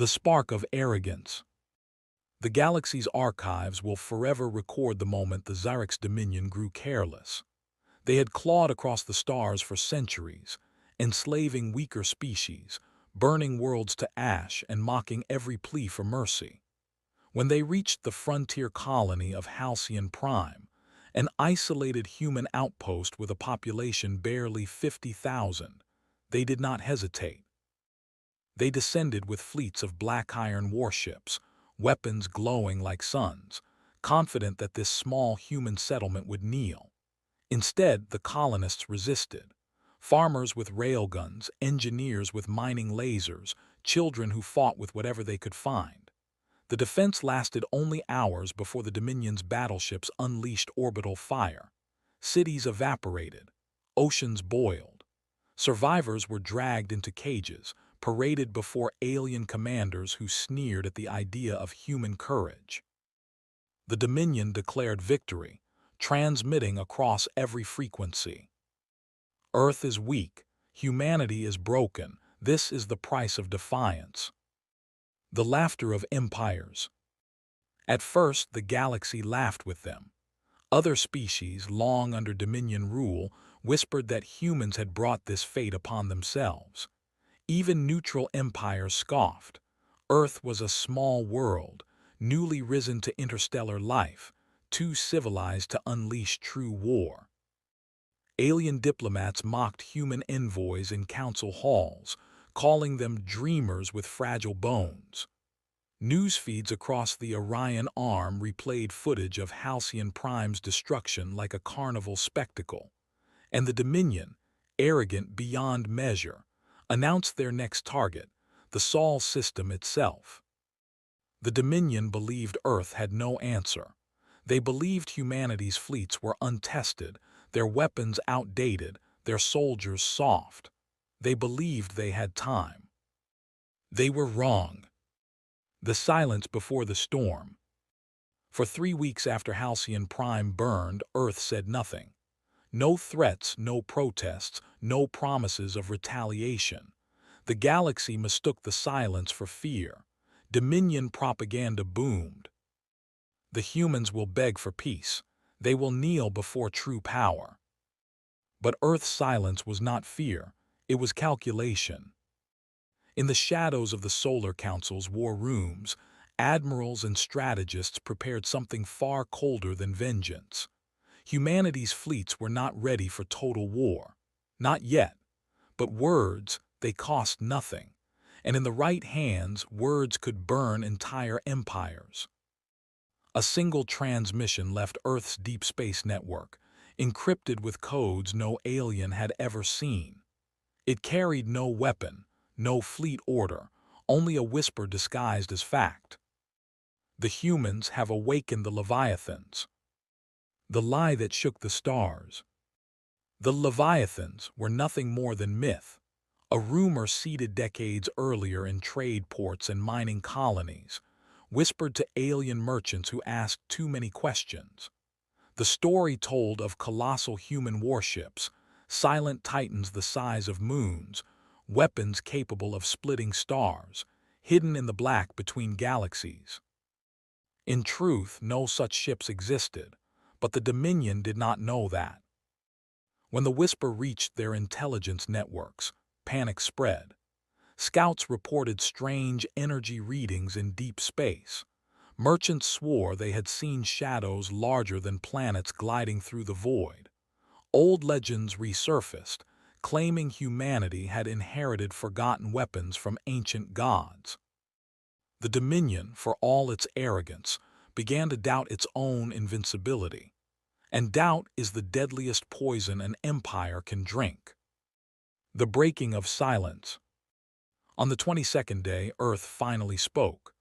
The spark of arrogance. The galaxy's archives will forever record the moment the Xyrex Dominion grew careless. They had clawed across the stars for centuries, enslaving weaker species, burning worlds to ash and mocking every plea for mercy. When they reached the frontier colony of Halcyon Prime, an isolated human outpost with a population barely 50,000, they did not hesitate. They descended with fleets of black iron warships, weapons glowing like suns, confident that this small human settlement would kneel. Instead, the colonists resisted. Farmers with railguns, engineers with mining lasers, children who fought with whatever they could find. The defense lasted only hours before the Dominion's battleships unleashed orbital fire. Cities evaporated. Oceans boiled. Survivors were dragged into cages, paraded before alien commanders who sneered at the idea of human courage. The Dominion declared victory, transmitting across every frequency. Earth is weak, humanity is broken, this is the price of defiance. The laughter of empires. At first, the galaxy laughed with them. Other species, long under Dominion rule, whispered that humans had brought this fate upon themselves. Even neutral empires scoffed. Earth was a small world, newly risen to interstellar life, too civilized to unleash true war. Alien diplomats mocked human envoys in council halls, calling them dreamers with fragile bones. News feeds across the Orion Arm replayed footage of Halcyon Prime's destruction like a carnival spectacle. And the Dominion, arrogant beyond measure, announced their next target, the Sol system itself. The Dominion believed Earth had no answer. They believed humanity's fleets were untested, their weapons outdated, their soldiers soft. They believed they had time. They were wrong. The silence before the storm. For 3 weeks after Halcyon Prime burned, Earth said nothing. No threats, no protests, no promises of retaliation. The galaxy mistook the silence for fear. Dominion propaganda boomed. The humans will beg for peace. They will kneel before true power. But Earth's silence was not fear. It was calculation. In the shadows of the Solar Council's war rooms, admirals and strategists prepared something far colder than vengeance. Humanity's fleets were not ready for total war. Not yet. But words, they cost nothing. And in the right hands, words could burn entire empires. A single transmission left Earth's deep space network, encrypted with codes no alien had ever seen. It carried no weapon, no fleet order, only a whisper disguised as fact. The humans have awakened the Leviathans. The lie that shook the stars. The Leviathans were nothing more than myth, a rumor seeded decades earlier in trade ports and mining colonies, whispered to alien merchants who asked too many questions. The story told of colossal human warships, silent titans the size of moons, weapons capable of splitting stars, hidden in the black between galaxies. In truth, no such ships existed, but the Dominion did not know that. When the whisper reached their intelligence networks, panic spread. Scouts reported strange energy readings in deep space. Merchants swore they had seen shadows larger than planets gliding through the void. Old legends resurfaced, claiming humanity had inherited forgotten weapons from ancient gods. The Dominion, for all its arrogance, began to doubt its own invincibility. And doubt is the deadliest poison an empire can drink. The breaking of silence. On the 22nd day, Earth finally spoke.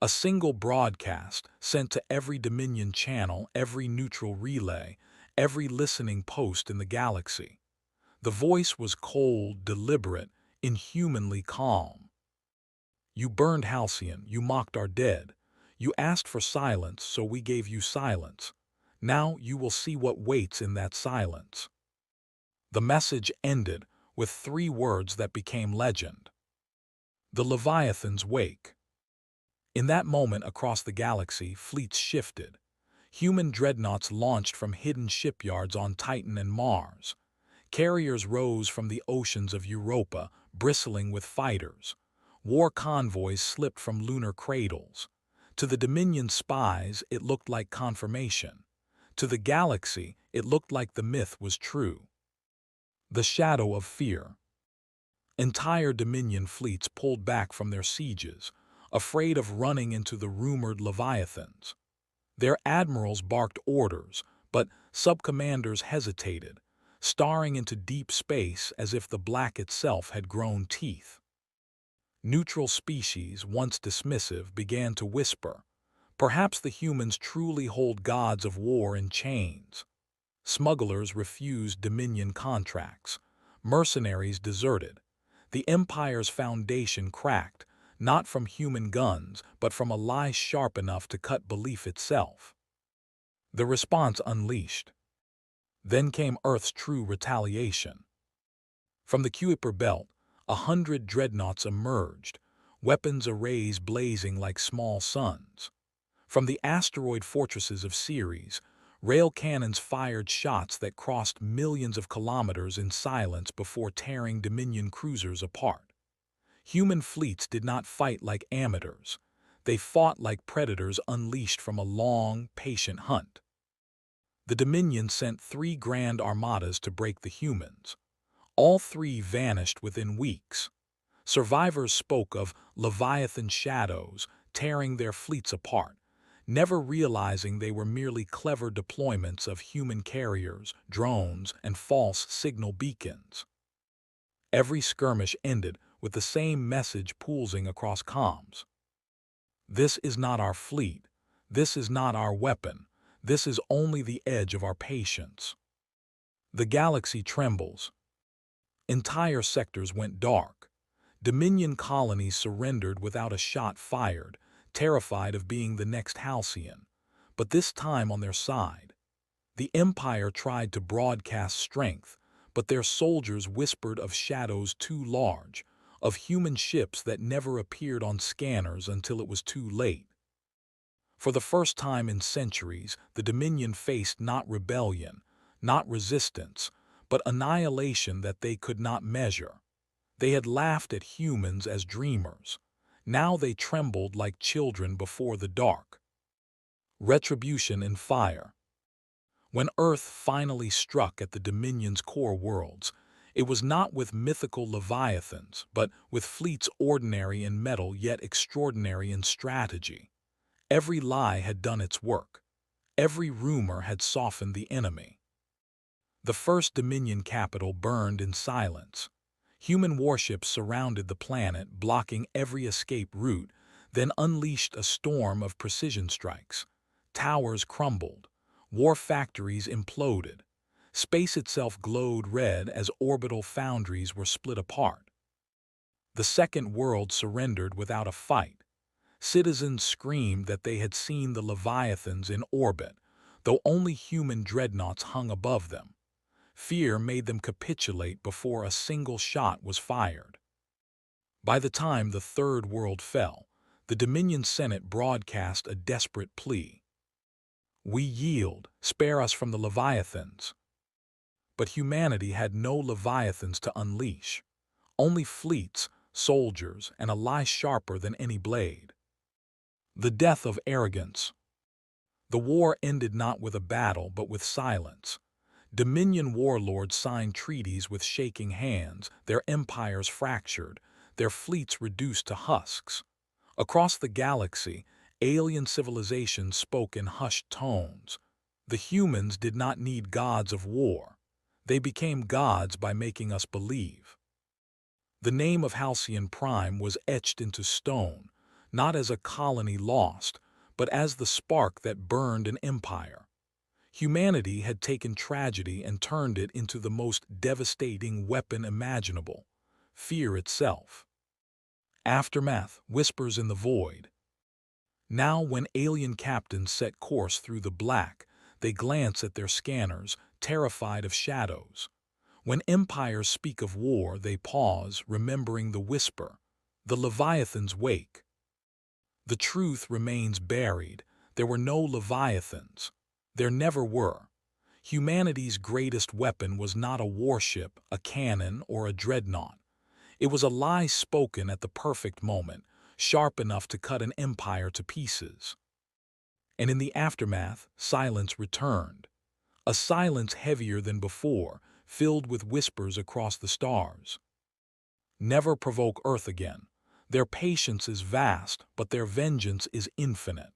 A single broadcast sent to every Dominion channel, every neutral relay, every listening post in the galaxy. The voice was cold, deliberate, inhumanly calm. You burned Halcyon, you mocked our dead. You asked for silence, so we gave you silence. Now you will see what waits in that silence. The message ended with 3 words that became legend. The Leviathans wake. In that moment across the galaxy, fleets shifted. Human dreadnoughts launched from hidden shipyards on Titan and Mars. Carriers rose from the oceans of Europa, bristling with fighters. War convoys slipped from lunar cradles. To the Dominion spies, it looked like confirmation. To the galaxy, it looked like the myth was true. The shadow of fear. Entire Dominion fleets pulled back from their sieges, afraid of running into the rumored Leviathans. Their admirals barked orders, but sub-commanders hesitated, staring into deep space as if the black itself had grown teeth. Neutral species, once dismissive, began to whisper, "Perhaps the humans truly hold gods of war in chains." Smugglers refused Dominion contracts. Mercenaries deserted. The Empire's foundation cracked, not from human guns, but from a lie sharp enough to cut belief itself. The response unleashed. Then came Earth's true retaliation. From the Kuiper Belt, 100 dreadnoughts emerged, weapons arrays blazing like small suns. From the asteroid fortresses of Ceres, rail cannons fired shots that crossed millions of kilometers in silence before tearing Dominion cruisers apart. Human fleets did not fight like amateurs. They fought like predators unleashed from a long, patient hunt. The Dominion sent 3 grand armadas to break the humans. All 3 vanished within weeks. Survivors spoke of Leviathan shadows tearing their fleets apart, never realizing they were merely clever deployments of human carriers, drones, and false signal beacons. Every skirmish ended with the same message pulsing across comms. "This is not our fleet. This is not our weapon. This is only the edge of our patience." The galaxy trembles. Entire sectors went dark. Dominion colonies surrendered without a shot fired, terrified of being the next Halcyon, but this time on their side. The Empire tried to broadcast strength, but their soldiers whispered of shadows too large, of human ships that never appeared on scanners until it was too late. For the first time in centuries, the Dominion faced not rebellion, not resistance, but annihilation that they could not measure. They had laughed at humans as dreamers. Now they trembled like children before the dark. Retribution in fire. When Earth finally struck at the Dominion's core worlds, it was not with mythical leviathans, but with fleets ordinary in metal yet extraordinary in strategy. Every lie had done its work. Every rumor had softened the enemy. The first Dominion capital burned in silence. Human warships surrounded the planet, blocking every escape route, then unleashed a storm of precision strikes. Towers crumbled. War factories imploded. Space itself glowed red as orbital foundries were split apart. The Second World surrendered without a fight. Citizens screamed that they had seen the Leviathans in orbit, though only human dreadnoughts hung above them. Fear made them capitulate before a single shot was fired. By the time the Third World fell, the Dominion Senate broadcast a desperate plea. "We yield, spare us from the Leviathans." But humanity had no Leviathans to unleash. Only fleets, soldiers, and a lie sharper than any blade. The death of arrogance. The war ended not with a battle, but with silence. Dominion warlords signed treaties with shaking hands, their empires fractured, their fleets reduced to husks. Across the galaxy, alien civilizations spoke in hushed tones. The humans did not need gods of war. They became gods by making us believe. The name of Halcyon Prime was etched into stone, not as a colony lost, but as the spark that burned an empire. Humanity had taken tragedy and turned it into the most devastating weapon imaginable, fear itself. Aftermath, whispers in the void. Now when alien captains set course through the black, they glance at their scanners, terrified of shadows. When empires speak of war, they pause, remembering the whisper. The Leviathans wake. The truth remains buried. There were no leviathans. There never were. Humanity's greatest weapon was not a warship, a cannon, or a dreadnought. It was a lie spoken at the perfect moment, sharp enough to cut an empire to pieces. And in the aftermath, silence returned. A silence heavier than before, filled with whispers across the stars. Never provoke Earth again. Their patience is vast, but their vengeance is infinite.